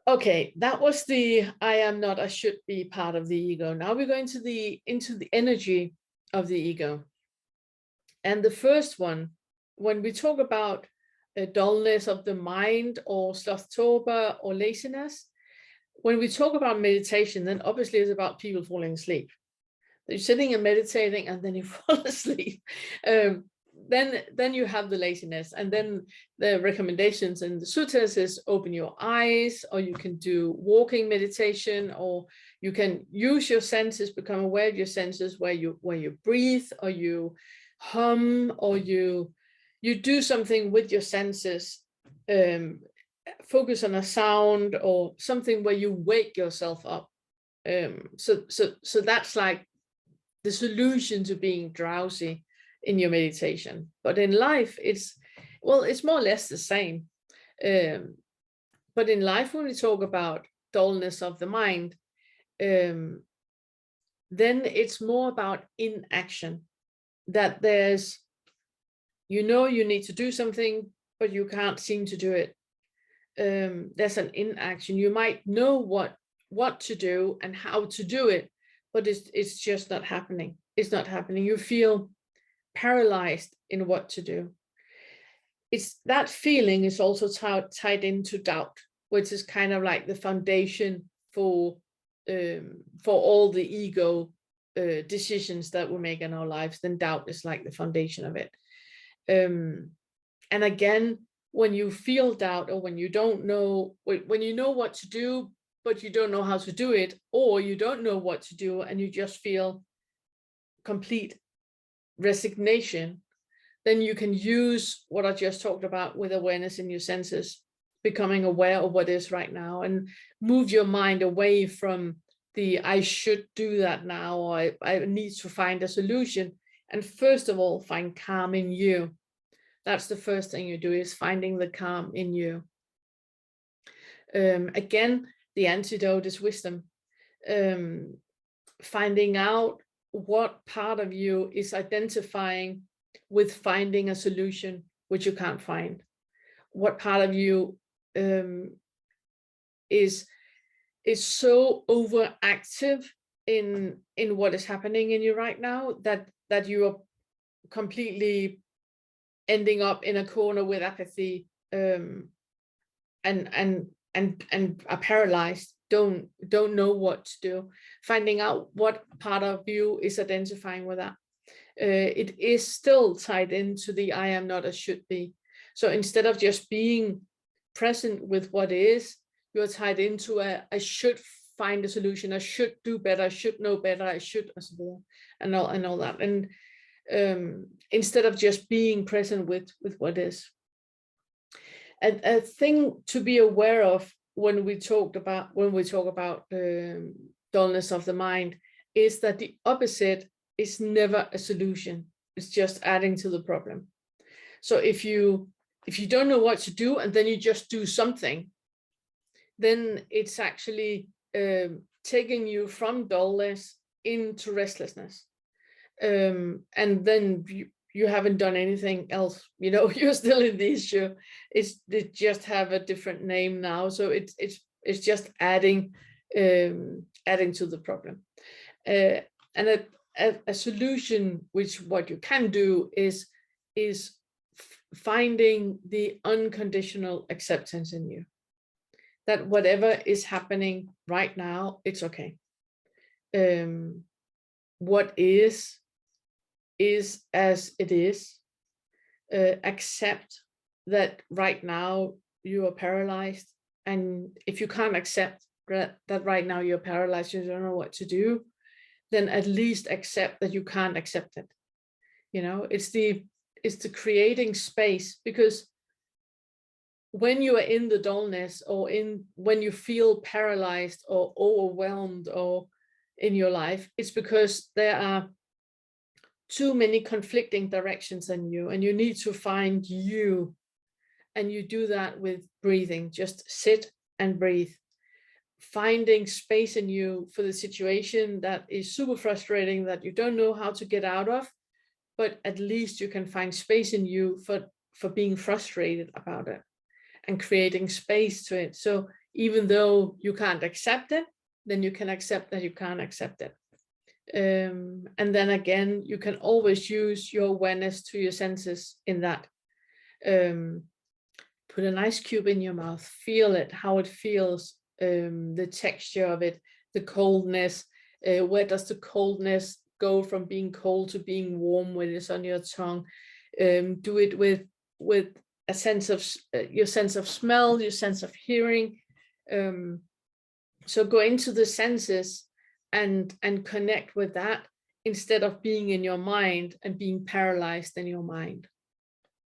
Okay, that was the I am not, I should be part of the ego. Now we're going to into the energy of the ego. And the first one, when we talk about a dullness of the mind or slothtober or laziness, when we talk about meditation, then obviously it's about people falling asleep. You're sitting and meditating and then you fall asleep. Then you have the laziness, and then the recommendations in the sutras is open your eyes, or you can do walking meditation, or you can use your senses, become aware of your senses, where you breathe, or you hum, or you do something with your senses, focus on a sound or something where you wake yourself up. So that's like the solution to being drowsy in your meditation. But in life, it's more or less the same. But in life, when we talk about dullness of the mind, then it's more about inaction. That there's, you need to do something, but you can't seem to do it. There's an inaction. You might know what to do and how to do it, but it's just not happening. It's not happening. You feel paralyzed in what to do. It's that feeling is also tied into doubt, which is kind of like the foundation for all the ego decisions that we make in our lives. Then doubt is like the foundation of it. And again, when you feel doubt, or when you don't know, when you know what to do, but you don't know how to do it, or you don't know what to do and you just feel complete resignation, then you can use what I just talked about with awareness in your senses, becoming aware of what is right now, and move your mind away from the I should do that now, or I need to find a solution. And first of all, find calm in you. That's the first thing you do, is finding the calm in you. Again, the antidote is wisdom. Finding out what part of you is identifying with finding a solution which you can't find. What part of you is so overactive in what is happening in you right now that you are completely ending up in a corner with apathy, and are paralyzed, don't know what to do. Finding out what part of you is identifying with that. It is still tied into the I am not, I should be. So instead of just being present with what is, you're tied into I should find a solution, I should do better, I should know better, I should, and all that. And instead of just being present with what is. And a thing to be aware of when we talk about dullness of the mind is that the opposite is never a solution. It's just adding to the problem. So if you don't know what to do and then you just do something, then it's actually taking you from dullness into restlessness. And then you haven't done anything else, you're still in the issue. They just have a different name now. So it's just adding to the problem. And a solution, which what you can do is finding the unconditional acceptance in you, that whatever is happening right now, it's okay. What is as it is. Accept that right now you are paralyzed, and if you can't accept that right now you're paralyzed, you don't know what to do, then at least accept that you can't accept it. It's the creating space, because when you are in the dullness, or when you feel paralyzed or overwhelmed or in your life, it's because there are too many conflicting directions in you, and you need to find you. And you do that with breathing. Just sit and breathe, finding space in you for the situation that is super frustrating, that you don't know how to get out of, but at least you can find space in you for being frustrated about it, and creating space to it. So even though you can't accept it, then you can accept that you can't accept it. And then again, you can always use your awareness to your senses in that. Put an ice cube in your mouth, feel it, how it feels, the texture of it, the coldness. Where does the coldness go from being cold to being warm when it's on your tongue? Do it with a sense of your sense of smell, your sense of hearing. So go into the senses and connect with that, instead of being in your mind and being paralyzed in your mind.